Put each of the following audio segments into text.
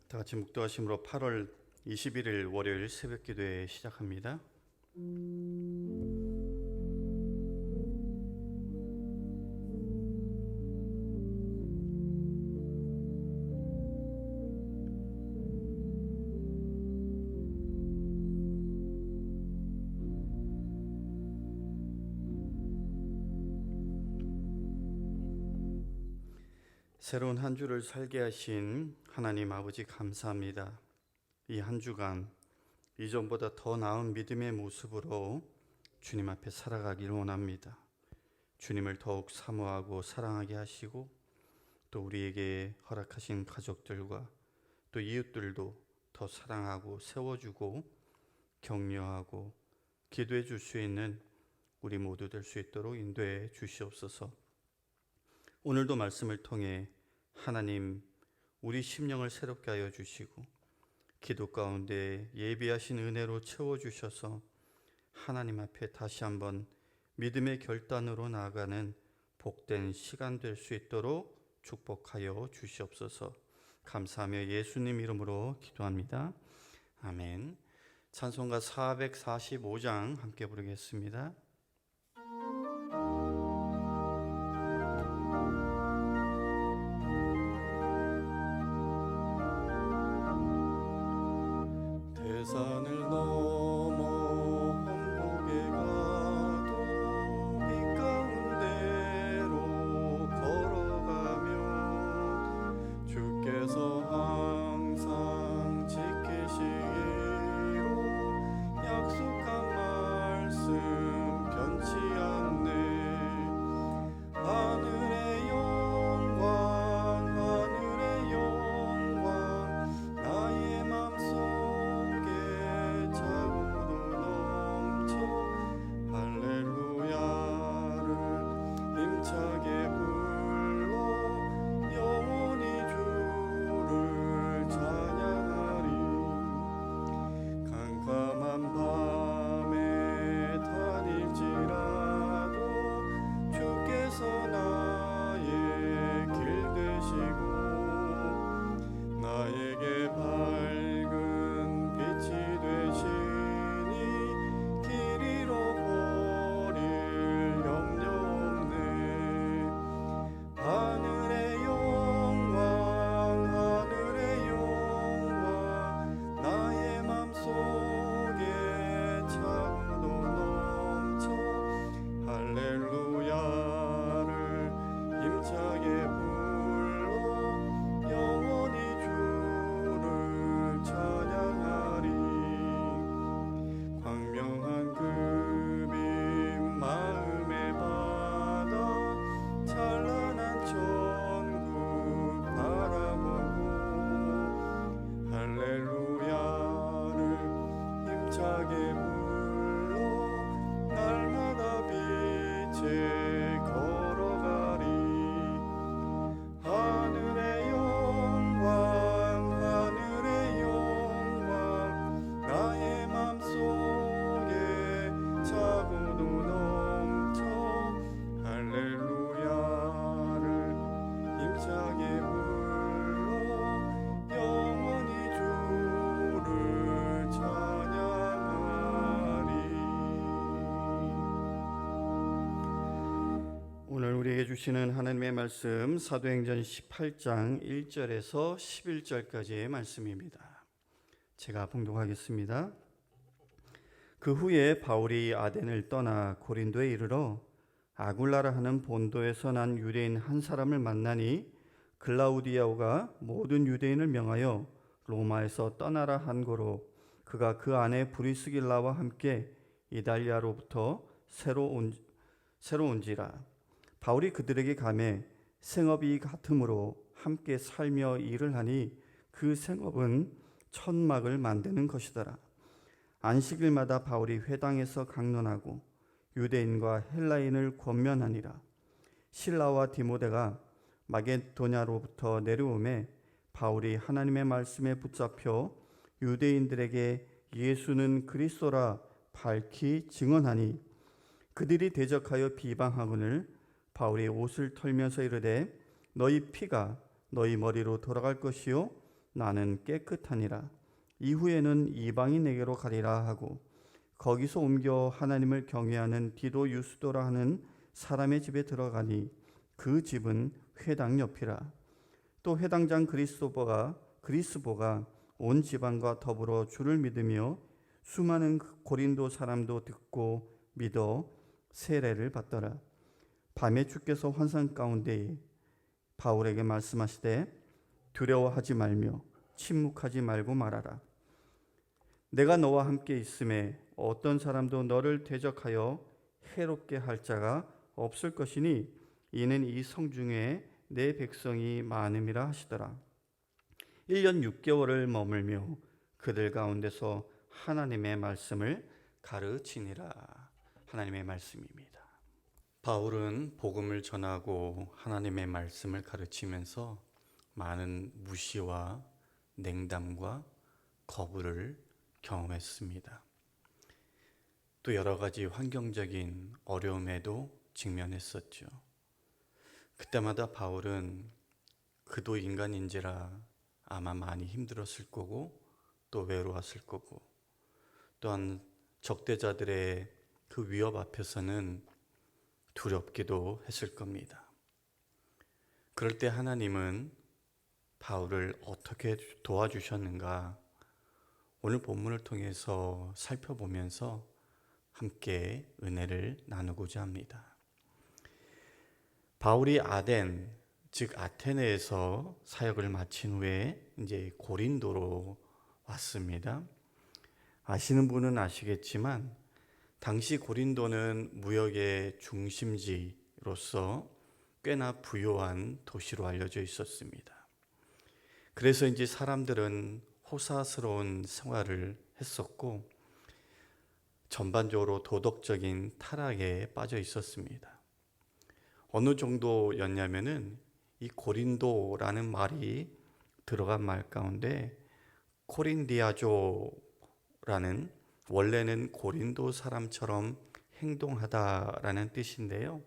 다 같이 묵도하심으로 8월 21일 월요일 새벽 기도회 시작합니다. 새로운 한 주를 살게 하신 하나님 아버지 감사합니다. 이 한 주간 이전보다 더 나은 믿음의 모습으로 주님 앞에 살아가길 원합니다. 주님을 더욱 사모하고 사랑하게 하시고 또 우리에게 허락하신 가족들과 또 이웃들도 더 사랑하고 세워주고 격려하고 기도해 줄 수 있는 우리 모두 될 수 있도록 인도해 주시옵소서. 오늘도 말씀을 통해 하나님 우리 심령을 새롭게 하여 주시고 기도 가운데 예비하신 은혜로 채워주셔서 하나님 앞에 다시 한번 믿음의 결단으로 나아가는 복된 시간 될 수 있도록 축복하여 주시옵소서. 감사하며 예수님 이름으로 기도합니다. 아멘. 찬송가 445장 함께 부르겠습니다. 산을 넘어 한복에 가도 빛 가운데로 걸어가며 주께서 항상 지키시기로 약속한 말씀 변치 않네. 하늘의 영광 하늘의 영광 나의 맘속 나에게 밝은 빛이 되시니 길 잃어버릴 염려 없네. 하늘의 영광 하늘의 영광 나의 맘속에 차고도 넘쳐 할렐루야를 힘차게 불러 영원히 주를 찬양하리. 광명한 그 빛 마음에 받아 찬란한 천국 바라보고 할렐루야를 힘차게 불러 날마다 빛에 걸어가리. 하늘의 영광 하늘의 영광 나의 맘속에 차고도 넘쳐 할렐루야를 힘차게 불러 영원히 주를 찬양하리. 오늘 우리에게 주시는 하나님의 말씀 사도행전 18장 1절에서 11절까지의 말씀입니다. 제가 봉독하겠습니다. 그 후에 바울이 아덴을 떠나 고린도에 이르러 아굴라라 하는 본도에서 난 유대인 한 사람을 만나니 글라우디아오가 모든 유대인을 명하여 로마에서 떠나라 한 고로 그가 그 안에 브리스길라와 함께 이달리아로부터 새로 온지라. 바울이 그들에게 가매 생업이 같으므로 함께 살며 일을 하니 그 생업은 천막을 만드는 것이더라. 안식일마다 바울이 회당에서 강론하고 유대인과 헬라인을 권면하니라. 실라와 디모데가 마게도냐로부터 내려오매 바울이 하나님의 말씀에 붙잡혀 유대인들에게 예수는 그리스도라 밝히 증언하니 그들이 대적하여 비방하거늘 바울이 옷을 털면서 이르되 너희 피가 너희 머리로 돌아갈 것이요 나는 깨끗하니라. 이후에는 이방인에게로 가리라 하고 거기서 옮겨 하나님을 경외하는 디도 유스도라 하는 사람의 집에 들어가니 그 집은 회당 옆이라. 또 회당장 그리스보가 온 지방과 더불어 주를 믿으며 수많은 고린도 사람도 듣고 믿어 세례를 받더라. 밤에 주께서 환상 가운데 바울에게 말씀하시되 두려워하지 말며 침묵하지 말고 말하라. 내가 너와 함께 있음에 어떤 사람도 너를 대적하여 해롭게 할 자가 없을 것이니 이는 이 성중에 내 백성이 많음이라 하시더라. 1년 6개월을 머물며 그들 가운데서 하나님의 말씀을 가르치니라. 하나님의 말씀입니다. 바울은 복음을 전하고 하나님의 말씀을 가르치면서 많은 무시와 냉담과 거부를 경험했습니다. 또 여러 가지 환경적인 어려움에도 직면했었죠. 그때마다 바울은 그도 인간인지라 아마 많이 힘들었을 거고 또 외로웠을 거고 또한 적대자들의 그 위협 앞에서는 두렵기도 했을 겁니다. 그럴 때 하나님은 바울을 어떻게 도와주셨는가 오늘 본문을 통해서 살펴보면서 함께 은혜를 나누고자 합니다. 바울이 아덴, 즉 아테네에서 사역을 마친 후에 이제 고린도로 왔습니다. 아시는 분은 아시겠지만 당시 고린도는 무역의 중심지로서 꽤나 부유한 도시로 알려져 있었습니다. 그래서 이제 사람들은 호사스러운 생활을 했었고 전반적으로 도덕적인 타락에 빠져 있었습니다. 어느 정도였냐면은 이 고린도라는 말이 들어간 말 가운데 코린디아조라는 원래는 고린도 사람처럼 행동하다라는 뜻인데요.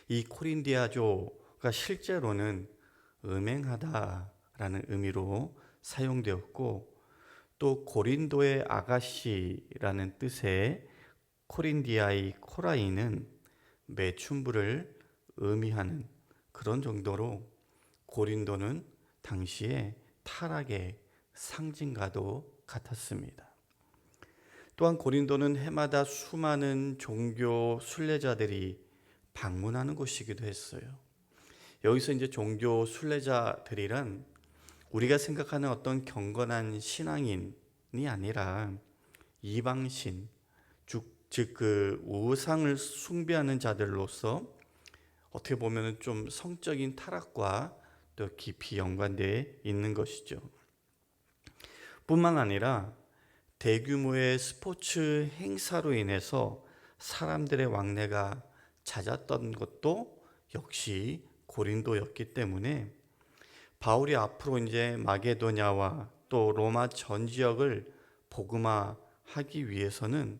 이 코린디아조가 실제로는 음행하다라는 의미로 사용되었고 또 고린도의 아가씨라는 뜻의 코린디아의 코라이는 매춘부를 의미하는 그런 정도로 고린도는 당시에 타락의 상징과도 같았습니다. 또한 고린도는 해마다 수많은 종교 순례자들이 방문하는 곳이기도 했어요. 여기서 이제 종교 순례자들이란 우리가 생각하는 어떤 경건한 신앙인이 아니라 이방신, 즉 그 우상을 숭배하는 자들로서 어떻게 보면 좀 성적인 타락과 또 깊이 연관되어 있는 것이죠. 뿐만 아니라 대규모의 스포츠 행사로 인해서 사람들의 왕래가 잦았던 것도 역시 고린도였기 때문에 바울이 앞으로 이제 마게도냐와 또 로마 전 지역을 복음화하기 위해서는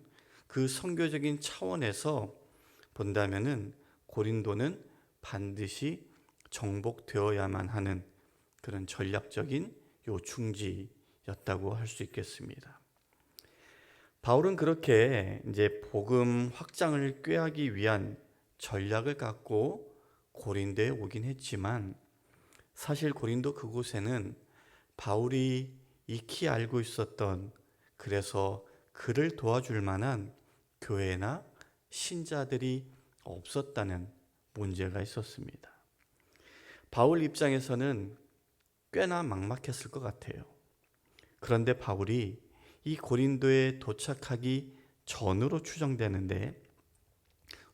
그 선교적인 차원에서 본다면은 고린도는 반드시 정복되어야만 하는 그런 전략적인 요충지였다고 할 수 있겠습니다. 바울은 그렇게 이제 복음 확장을 꾀하기 위한 전략을 갖고 고린도에 오긴 했지만 사실 고린도 그곳에는 바울이 익히 알고 있었던 그래서 그를 도와줄 만한 교회나 신자들이 없었다는 문제가 있었습니다. 바울 입장에서는 꽤나 막막했을 것 같아요. 그런데 바울이 이 고린도에 도착하기 전으로 추정되는데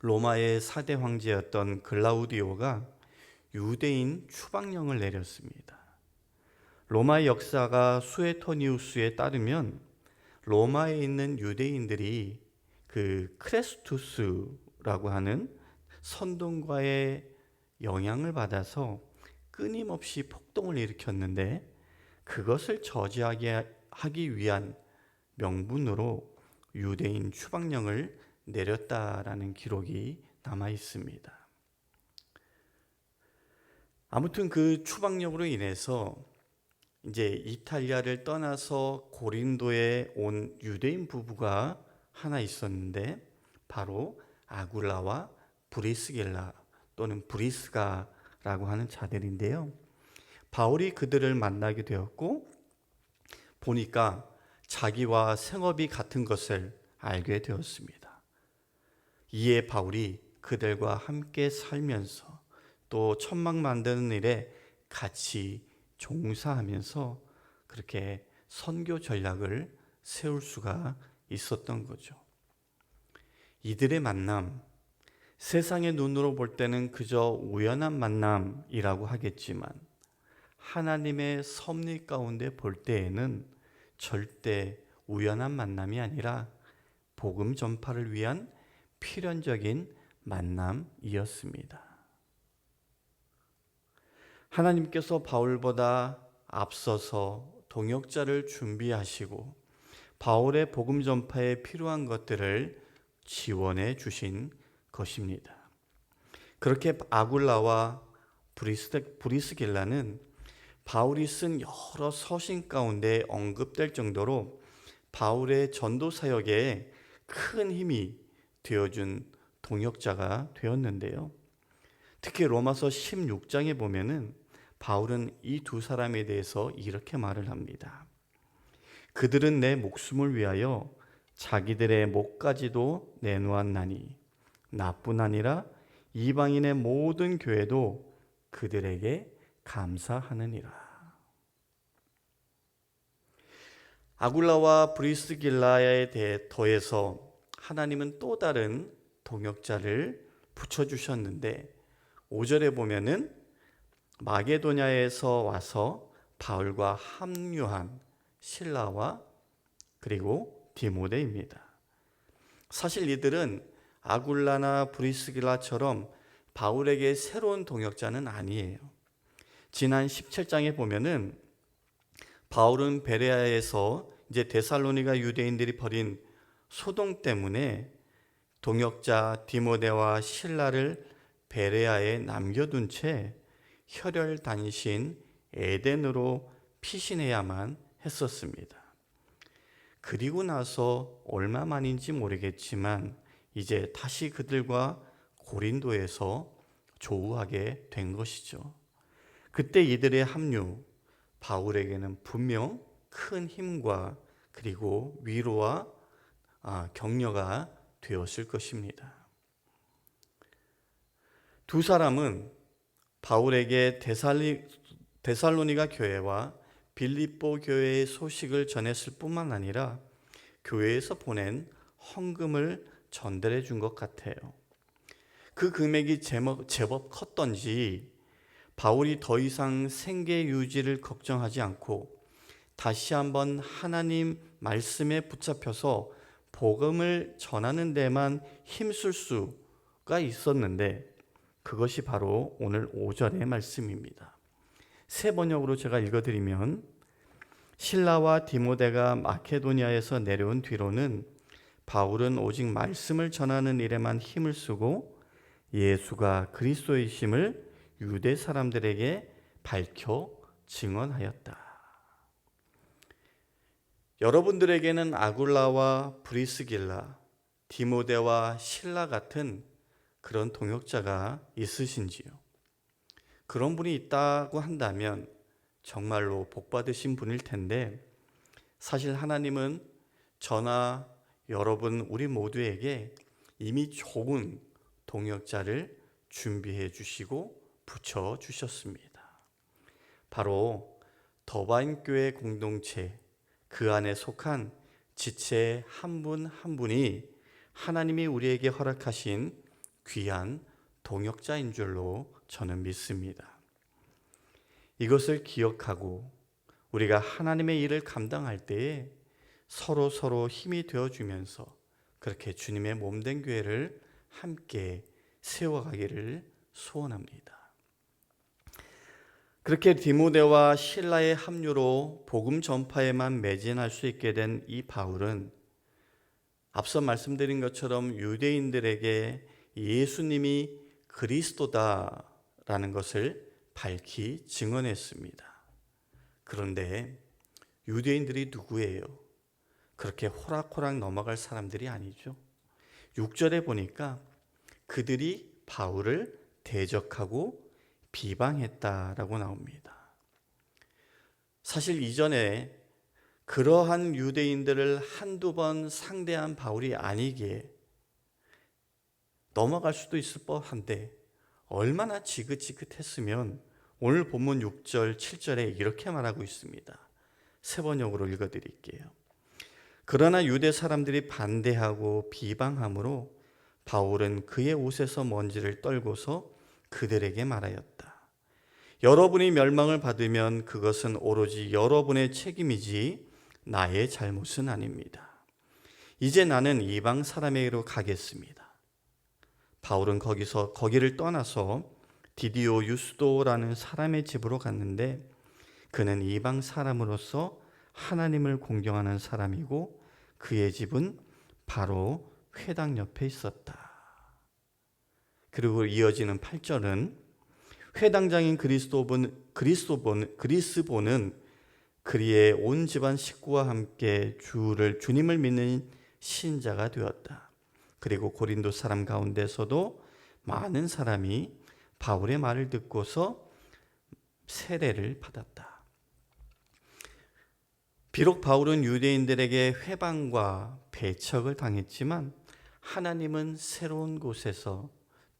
로마의 4대 황제였던 글라우디오가 유대인 추방령을 내렸습니다. 로마의 역사가 수에토니우스에 따르면 로마에 있는 유대인들이 그 크레스투스라고 하는 선동가의 영향을 받아서 끊임없이 폭동을 일으켰는데 그것을 저지하기 위한 명분으로 유대인 추방령을 내렸다라는 기록이 남아 있습니다. 아무튼 그 추방령으로 인해서 이제 이탈리아를 떠나서 고린도에 온 유대인 부부가 하나 있었는데 바로 아굴라와 브리스길라 또는 브리스가라고 하는 자들인데요. 바울이 그들을 만나게 되었고 보니까 자기와 생업이 같은 것을 알게 되었습니다. 이에 바울이 그들과 함께 살면서 또 천막 만드는 일에 같이 종사하면서 그렇게 선교 전략을 세울 수가 있었던 거죠. 이들의 만남, 세상의 눈으로 볼 때는 그저 우연한 만남이라고 하겠지만 하나님의 섭리 가운데 볼 때에는 절대 우연한 만남이 아니라 복음 전파를 위한 필연적인 만남이었습니다. 하나님께서 바울보다 앞서서 동역자를 준비하시고 바울의 복음 전파에 필요한 것들을 지원해 주신 것입니다. 그렇게 아굴라와 브리스길라는 바울이 쓴 여러 서신 가운데 언급될 정도로 바울의 전도 사역에 큰 힘이 되어준 동역자가 되었는데요. 특히 로마서 16장에 보면은 바울은 이 두 사람에 대해서 이렇게 말을 합니다. 그들은 내 목숨을 위하여 자기들의 목까지도 내놓았나니 나뿐 아니라 이방인의 모든 교회도 그들에게 감사하느니라. 아굴라와 브리스길라에 대해 더해서 하나님은 또 다른 동역자를 붙여주셨는데 5절에 보면은 마게도냐에서 와서 바울과 합류한 실라와 그리고 디모데입니다. 사실 이들은 아굴라나 브리스길라처럼 바울에게 새로운 동역자는 아니에요. 지난 17장에 보면은 바울은 베레아에서 이제 데살로니가 유대인들이 벌인 소동 때문에 동역자 디모데와 실라를 베레아에 남겨둔 채 혈혈단신 에덴으로 피신해야만 했었습니다. 그리고 나서 얼마 만인지 모르겠지만 이제 다시 그들과 고린도에서 조우하게 된 것이죠. 그때 이들의 합류, 바울에게는 분명 큰 힘과 그리고 위로와 격려가 되었을 것입니다. 두 사람은 바울에게 데살로니가 교회와 빌립보 교회의 소식을 전했을 뿐만 아니라 교회에서 보낸 헌금을 전달해 준 것 같아요. 그 금액이 제법 컸던지 바울이 더 이상 생계 유지를 걱정하지 않고 다시 한번 하나님 말씀에 붙잡혀서 복음을 전하는 데만 힘쓸 수가 있었는데 그것이 바로 오늘 5절의 말씀입니다. 새 번역으로 제가 읽어드리면 실라와 디모데가 마케도니아에서 내려온 뒤로는 바울은 오직 말씀을 전하는 일에만 힘을 쓰고 예수가 그리스도이심을 유대 사람들에게 밝혀 증언하였다. 여러분들에게는 아굴라와 브리스길라, 디모데와 실라 같은 그런 동역자가 있으신지요? 그런 분이 있다고 한다면 정말로 복받으신 분일 텐데 사실 하나님은 저나 여러분 우리 모두에게 이미 좋은 동역자를 준비해 주시고 붙여 주셨습니다. 바로 더바인 교회 공동체 그 안에 속한 지체 한 분 한 분이 하나님이 우리에게 허락하신 귀한 동역자인 줄로 저는 믿습니다. 이것을 기억하고 우리가 하나님의 일을 감당할 때에 서로 힘이 되어주면서 그렇게 주님의 몸된 교회를 함께 세워가기를 소원합니다. 그렇게 디모데와 실라의 합류로 복음 전파에만 매진할 수 있게 된 이 바울은 앞서 말씀드린 것처럼 유대인들에게 예수님이 그리스도다라는 것을 밝히 증언했습니다. 그런데 유대인들이 누구예요? 그렇게 호락호락 넘어갈 사람들이 아니죠. 6절에 보니까 그들이 바울을 대적하고 비방했다라고 나옵니다. 사실 이전에 그러한 유대인들을 한두 번 상대한 바울이 아니기에 넘어갈 수도 있을 법한데 얼마나 지긋지긋했으면 오늘 본문 6절, 7절에 이렇게 말하고 있습니다. 세 번역으로 읽어드릴게요. 그러나 유대 사람들이 반대하고 비방함으로 바울은 그의 옷에서 먼지를 떨고서 그들에게 말하였다. 여러분이 멸망을 받으면 그것은 오로지 여러분의 책임이지 나의 잘못은 아닙니다. 이제 나는 이방 사람에게로 가겠습니다. 바울은 거기를 떠나서 디디오 유스도라는 사람의 집으로 갔는데 그는 이방 사람으로서 하나님을 공경하는 사람이고 그의 집은 바로 회당 옆에 있었다. 그리고 이어지는 8절은 회당장인 그리스보는 그리의 온 집안 식구와 함께 주님을 믿는 신자가 되었다. 그리고 고린도 사람 가운데서도 많은 사람이 바울의 말을 듣고서 세례를 받았다. 비록 바울은 유대인들에게 회방과 배척을 당했지만 하나님은 새로운 곳에서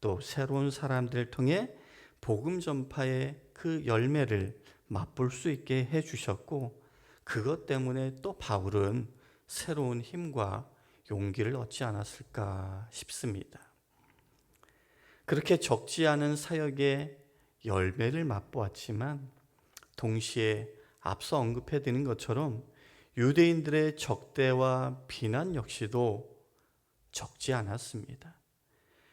또 새로운 사람들을 통해 복음 전파의 그 열매를 맛볼 수 있게 해주셨고 그것 때문에 또 바울은 새로운 힘과 용기를 얻지 않았을까 싶습니다. 그렇게 적지 않은 사역의 열매를 맛보았지만 동시에 앞서 언급해드린 것처럼 유대인들의 적대와 비난 역시도 적지 않았습니다.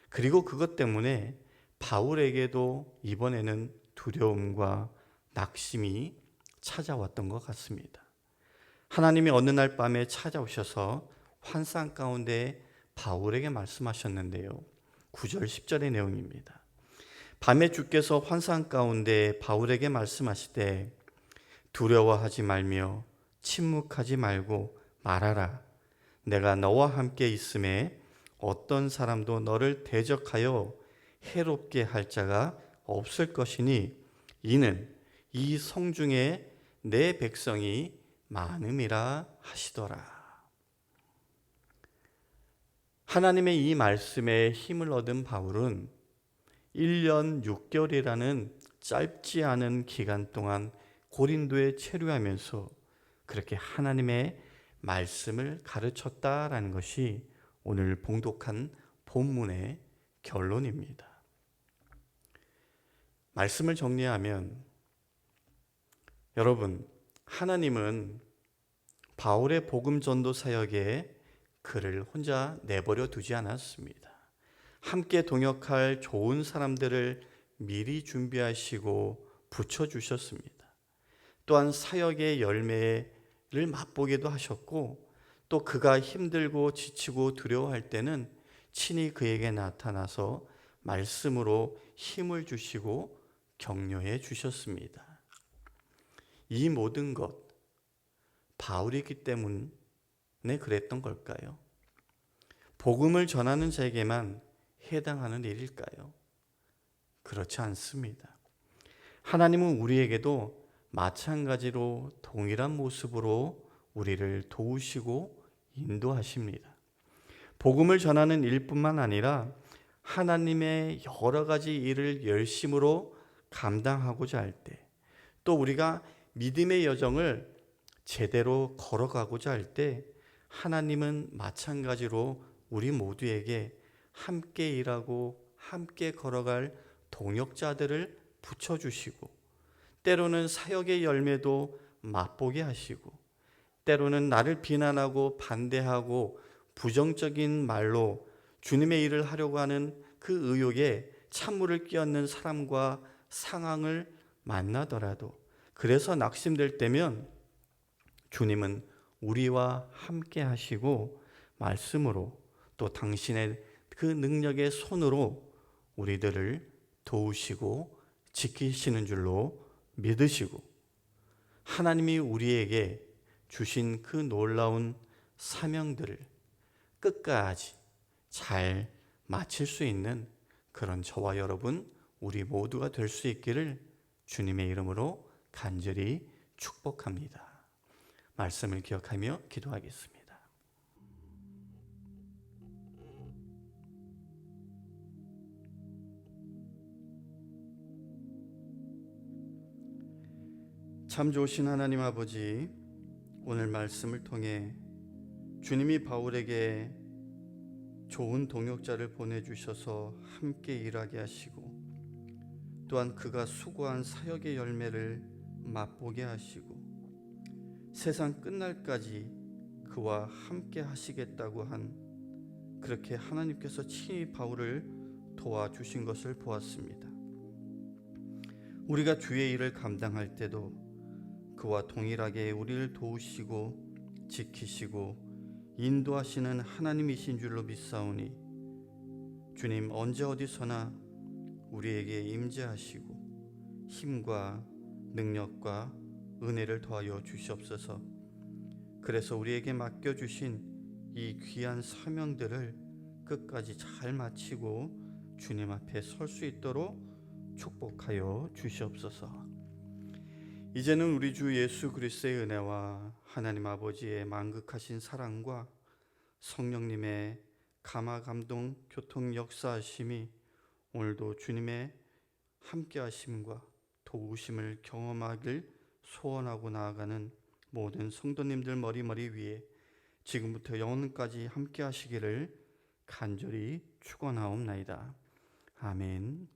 그리고 그것 때문에 바울에게도 이번에는 두려움과 낙심이 찾아왔던 것 같습니다. 하나님이 어느 날 밤에 찾아오셔서 환상 가운데 바울에게 말씀하셨는데요. 9절 10절의 내용입니다. 밤에 주께서 환상 가운데 바울에게 말씀하시되 두려워하지 말며 침묵하지 말고 말하라. 내가 너와 함께 있음에 어떤 사람도 너를 대적하여 해롭게 할 자가 없을 것이니 이는 이 성중에 내 백성이 많음이라 하시더라. 하나님의 이 말씀에 힘을 얻은 바울은 1년 6개월이라는 짧지 않은 기간 동안 고린도에 체류하면서 그렇게 하나님의 말씀을 가르쳤다라는 것이 오늘 봉독한 본문의 결론입니다. 말씀을 정리하면 여러분, 하나님은 바울의 복음 전도 사역에 그를 혼자 내버려 두지 않았습니다. 함께 동역할 좋은 사람들을 미리 준비하시고 붙여주셨습니다. 또한 사역의 열매를 맛보기도 하셨고 또 그가 힘들고 지치고 두려워할 때는 친히 그에게 나타나서 말씀으로 힘을 주시고 격려해 주셨습니다. 이 모든 것 바울이기 때문에 그랬던 걸까요? 복음을 전하는 자에게만 해당하는 일일까요? 그렇지 않습니다. 하나님은 우리에게도 마찬가지로 동일한 모습으로 우리를 도우시고 인도하십니다. 복음을 전하는 일뿐만 아니라 하나님의 여러 가지 일을 열심으로 감당하고자 할 때, 또 우리가 믿음의 여정을 제대로 걸어가고자 할 때 하나님은 마찬가지로 우리 모두에게 함께 일하고 함께 걸어갈 동역자들을 붙여주시고 때로는 사역의 열매도 맛보게 하시고 때로는 나를 비난하고 반대하고 부정적인 말로 주님의 일을 하려고 하는 그 의욕에 찬물을 끼얹는 사람과 상황을 만나더라도 그래서 낙심될 때면 주님은 우리와 함께 하시고 말씀으로 또 당신의 그 능력의 손으로 우리들을 도우시고 지키시는 줄로 믿으시고 하나님이 우리에게 주신 그 놀라운 사명들을 끝까지 잘 마칠 수 있는 그런 저와 여러분, 우리 모두가 될 수 있기를 주님의 이름으로 간절히 축복합니다. 말씀을 기억하며 기도하겠습니다. 참 좋으신 하나님 아버지, 오늘 말씀을 통해 주님이 바울에게 좋은 동역자를 보내주셔서 함께 일하게 하시고, 또한 그가 수고한 사역의 열매를 맛보게 하시고 세상 끝날까지 그와 함께 하시겠다고 한, 그렇게 하나님께서 친히 바울을 도와주신 것을 보았습니다. 우리가 주의 일을 감당할 때도 그와 동일하게 우리를 도우시고 지키시고 인도하시는 하나님이신 줄로 믿사오니, 주님 언제 어디서나 우리에게 임재하시고 힘과 능력과 은혜를 더하여 주시옵소서. 그래서 우리에게 맡겨주신 이 귀한 사명들을 끝까지 잘 마치고 주님 앞에 설 수 있도록 축복하여 주시옵소서. 이제는 우리 주 예수 그리스도의 은혜와 하나님 아버지의 만극하신 사랑과 성령님의 감화 감동 교통 역사하심이 오늘도 주님의 함께하심과 도우심을 경험하길 소원하고 나아가는 모든 성도님들 머리머리 위에 지금부터 영원까지 함께하시기를 간절히 축원하옵나이다. 아멘.